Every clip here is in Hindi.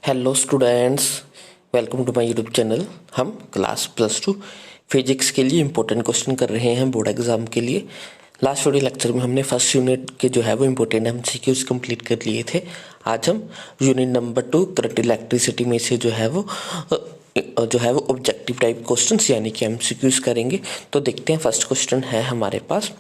Hello students, welcome to my YouTube channel. हम क्लास +2 फिजिक्स के लिए इम्पोर्टेंट क्वेश्चन कर रहे हैं बोर्ड एग्जाम के लिए। लास्ट वीडियो लेक्चर में हमने फर्स्ट यूनिट के जो है वो इम्पोर्टेंट MCQs कंप्लीट कर लिए थे। आज हम यूनिट नंबर 2 करंट इलेक्ट्रिसिटी में से जो है वो ऑब्जेक्टिव टाइप क्वेश्चंस यानी कि MCQs करेंगे। तो देखते हैं, फर्स्ट क्वेश्चन है हमारे पास,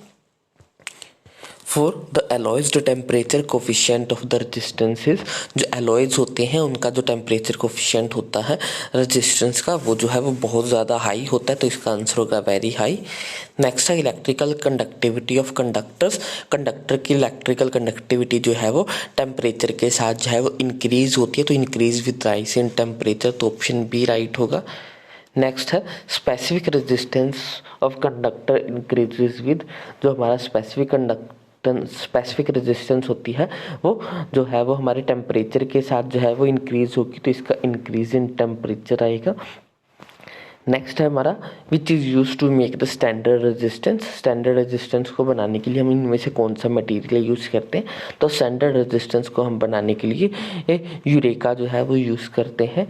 for the alloys the temperature coefficient of the resistances. जो एलॉयज होते हैं उनका जो टेम्परेचर कोफिशिएंट होता है रेजिस्टेंस का, वो जो है वो बहुत ज़्यादा हाई होता है, तो इसका आंसर होगा वेरी हाई। नेक्स्ट है electrical conductivity of conductors. Conductor की इलेक्ट्रिकल कंडक्टिविटी जो है वो टेम्परेचर के साथ जो है वो इंक्रीज होती है, तो increase with rise in temperature, तो ऑप्शन बी राइट होगा। नेक्स्ट है specific resistance of conductor increases with. जो हमारा स्पेसिफिक रेजिस्टेंस होती है वो जो है वो हमारे टेम्परेचर के साथ जो है वो इंक्रीज होगी, तो इसका इंक्रीज इन टेम्परेचर आएगा। नेक्स्ट है हमारा which is use to make the standard resistance. Standard resistance को बनाने के लिए हम इनमें से कौन सा मटेरियल यूज़ करते हैं, तो स्टैंडर्ड रेजिस्टेंस को हम बनाने के लिए यूरेका जो है वो यूज़ करते हैं।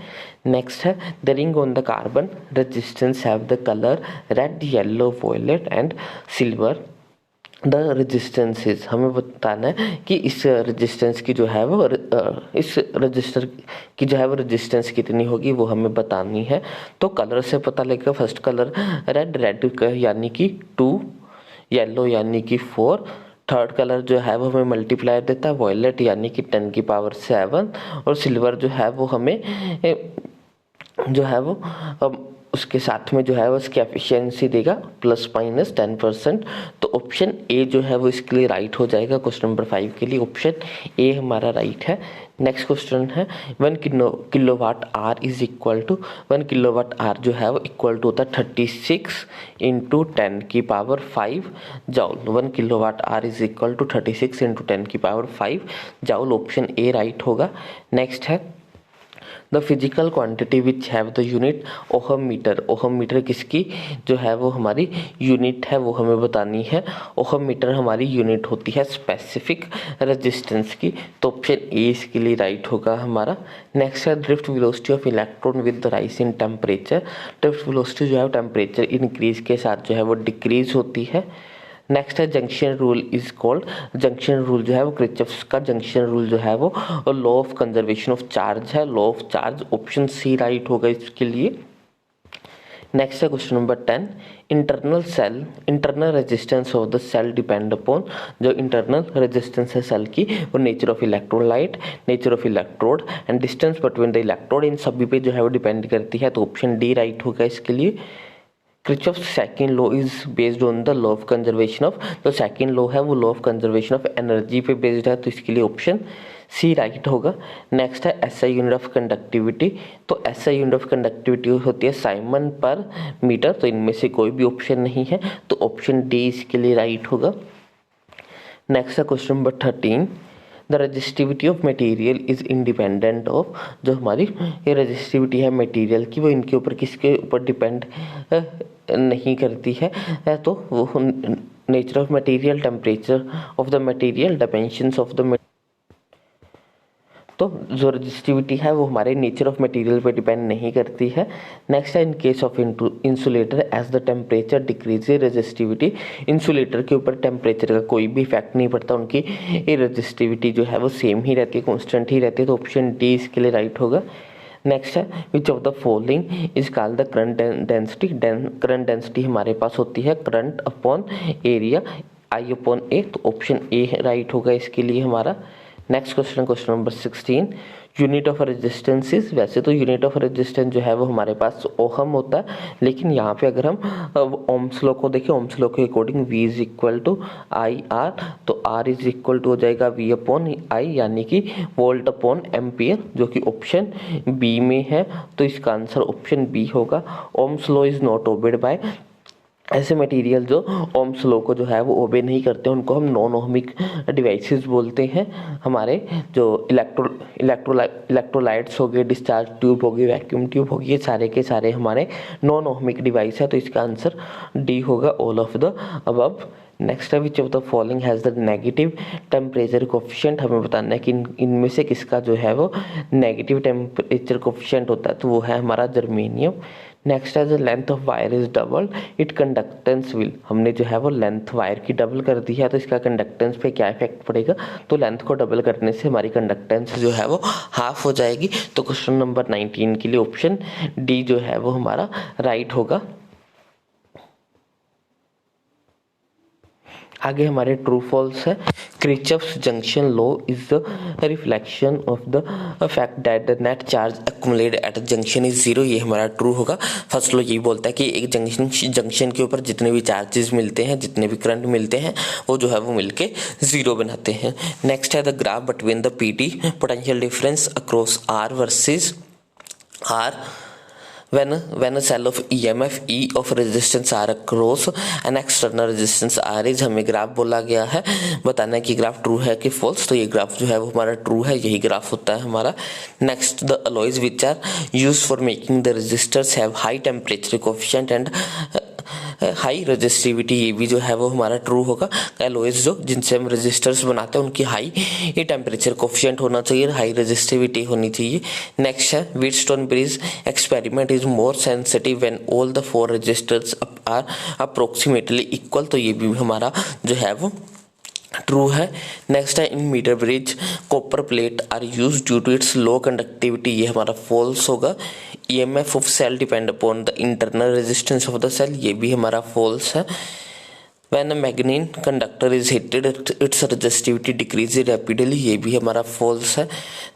नेक्स्ट है the ring on the carbon resistance have the colour red, yellow, violet and silver. The resistances, हमें बताना है कि इस रेजिस्टेंस की जो है वो इस रजिस्टर की जो है वो रेजिस्टेंस कितनी होगी, वो हमें बतानी है। तो कलर से पता लगेगा। फर्स्ट कलर रेड यानी कि 2, येलो यानी कि 4, थर्ड कलर जो है वो हमें मल्टीप्लायर देता है, वॉयलेट यानी कि 10 की पावर 7, और सिल्वर जो है वो हमें जो है वो उसके साथ में जो है वो इसकी एफिशिएंसी देगा ±10%। तो ऑप्शन ए जो है वो इसके लिए राइट हो जाएगा। क्वेश्चन नंबर 5 के लिए ऑप्शन ए हमारा राइट है। नेक्स्ट क्वेश्चन है 1 kilowatt hour is equal to, 1 kilowatt hour जो है वो इक्वल टू होता है 36 × 10 की power 5 joule. 1 kilowatt hour is equal to 36 × 10 की power 5 joule, option A right होगा। नेक्स्ट है the physical quantity which have the unit ohm metre. Ohm metre किसकी जो है वो हमारी यूनिट है, वो हमें बतानी है। ओहम मीटर हमारी यूनिट होती है स्पेसिफिक रेजिस्टेंस की, तो ऑप्शन ए इसके लिए राइट होगा हमारा। नेक्स्ट है drift velocity of electron with the rise in temperature. Drift velocity जो है टेम्परेचर इंक्रीज के साथ जो है वो डिक्रीज होती है। नेक्स्ट है junction rule is called. Junction rule जो है वो किरचॉफ का जंक्शन रूल जो है वो law of conservation of charge है, law of charge, option C right होगा इसके लिए। नेक्स्ट है question number 10, internal resistance of the cell depend upon. जो इंटरनल रेजिस्टेंस है सेल की वो nature of electrolyte, nature of electrode and distance between the electrode, इन सभी पे जो है वो डिपेंड करती है, तो ऑप्शन डी राइट होगा इसके लिए। Kirchhoff's second law is based on the law of conservation of. जो सेकंड लॉ है वो law of conservation of energy पे बेस्ड है, तो इसके लिए ऑप्शन सी राइट होगा। नेक्स्ट है एसआई यूनिट ऑफ कंडक्टिविटी। तो एसआई यूनिट ऑफ कंडक्टिविटी होती है साइमन पर मीटर, तो इनमें से कोई भी ऑप्शन नहीं है, तो ऑप्शन डी इसके लिए राइट होगा। नेक्स्ट है question number 13, the resistivity of material is independent of. जो हमारी ये रजिस्टिविटी है मटेरियल की वो इनके ऊपर किसके ऊपर डिपेंड नहीं करती है, तो वो nature of material, temperature of the material, dimensions of the. तो जो रजिस्टिविटी है वो हमारे नेचर ऑफ मटेरियल पे डिपेंड नहीं करती है। नेक्स्ट है in case of insulator as the temperature decrease resistivity. Insulator के ऊपर टेम्परेचर का कोई भी इफेक्ट नहीं पड़ता, उनकी ये रजिस्टिविटी जो है वो सेम ही रहती है, कॉन्स्टेंट ही रहती है, तो ऑप्शन डी इसके लिए राइट होगा। नेक्स्ट है which of the following is called the current density. Current density हमारे पास होती है current upon area, I upon A, तो ऑप्शन ए राइट होगा इसके लिए हमारा। Next question, question number 16, unit of resistances. वैसे तो यूनिट ऑफ रेजिस्टेंस जो है वो हमारे पास ओहम होता है, लेकिन यहाँ पे अगर हम ओम्स लॉ को देखें, ओम्स लॉ के according V is equal to I R, तो R इज इक्वल टू हो जाएगा V अपॉन आई यानी कि वोल्ट अपॉन एम्पियर, जो कि ऑप्शन बी में है, तो इसका आंसर ऑप्शन बी होगा। Ohm's law is not obeyed by. ऐसे मटेरियल जो ओम्स लॉ को जो है वो ओबे नहीं करते उनको हम नॉन ओहमिक डिवाइसेस बोलते हैं। हमारे जो इलेक्ट्रोलाइट्स हो गए, डिस्चार्ज ट्यूब हो गई, वैक्यूम ट्यूब हो गई, ये सारे के सारे हमारे नॉन ओहमिक डिवाइस है, तो इसका आंसर डी होगा, all of the above. Next है which of the following has the negative temperature coefficient, हमें बताना है कि इनमें से किसका जो है वो नेगेटिव टेम्परेचर कोफिशिएंट होता है, तो वो है हमारा जर्मेनियम। नेक्स्ट है the length of wire is double it conductance will, हमने जो है वो लेंथ वायर की डबल कर दी है, तो इसका कंडक्टेंस पे क्या इफेक्ट पड़ेगा, तो लेंथ को डबल करने से हमारी कंडक्टेंस जो है वो हाफ हो जाएगी। तो क्वेश्चन नंबर 19 के लिए ऑप्शन डी जो है वो हमारा राइट होगा। आगे हमारे ट्रू फॉल्स है। Kirchhoff's junction law is the reflection of the fact that the net charge accumulated at junction is zero, ये हमारा ट्रू होगा। फर्स्ट लॉ यही बोलता है कि एक जंक्शन के ऊपर जितने भी चार्जेस मिलते हैं, जितने भी करंट मिलते हैं, वो जो है वो मिलके जीरो बनाते हैं। नेक्स्ट है the graph between the PD potential difference across R versus R when a cell of EMF E of resistance R across an external resistance R is, हमें ग्राफ बोला गया है, बताना है कि ग्राफ ट्रू है कि फॉल्स, तो ये ग्राफ जो है वो हमारा ट्रू है, यही ग्राफ होता है हमारा। Next the alloys which are use for making the resistors have high temperature coefficient and high resistivity, ये भी जो है वो हमारा ट्रू होगा। एलॉयज जो जिनसे हम रजिस्टर्स बनाते हैं उनकी हाई ये टेम्परेचर कोफिशिएंट होना चाहिए, हाई रजिस्टिविटी होनी चाहिए। नेक्स्ट है Wheatstone bridge experiment is more sensitive when all the four resistors are approximately equal, तो ये भी हमारा जो है वो ट्रू है। नेक्स्ट है in meter bridge copper plate are use due to its low conductivity, ये हमारा फॉल्स होगा। EMF of cell depend upon the internal resistance of the cell, ये भी हमारा फॉल्स है। When a magnet conductor is heated, its resistivity decreases rapidly, ये भी हमारा false है।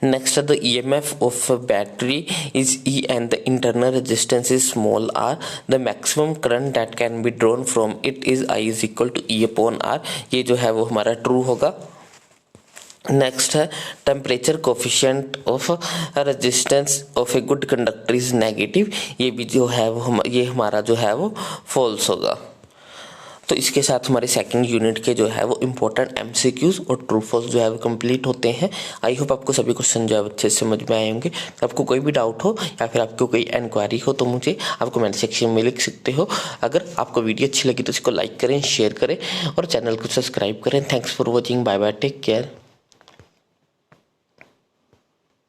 Next है the EMF of a battery is E and the internal resistance is small r. The maximum current that can be drawn from it is I is equal to E upon R, ये जो है वो हमारा true होगा। नेक्स्ट है temperature coefficient of resistance of a good conductor is negative, ये भी जो है वो ये हमारा जो है वो फॉल्स होगा। तो इसके साथ हमारे सेकंड यूनिट के जो है वो इम्पोर्टेंट MCQs और ट्रू फॉल्स जो है वो कंप्लीट होते हैं। आई होप आपको सभी क्वेश्चन जो है अच्छे से समझ में आए होंगे। आपको कोई भी डाउट हो या फिर आपको कोई इंक्वायरी हो तो मुझे आप कमेंट सेक्शन में लिख सकते हो। अगर आपको वीडियो अच्छी लगी तो इसको लाइक करें, शेयर करें और चैनल को सब्सक्राइब करें। Thanks for watching, bye bye, take care.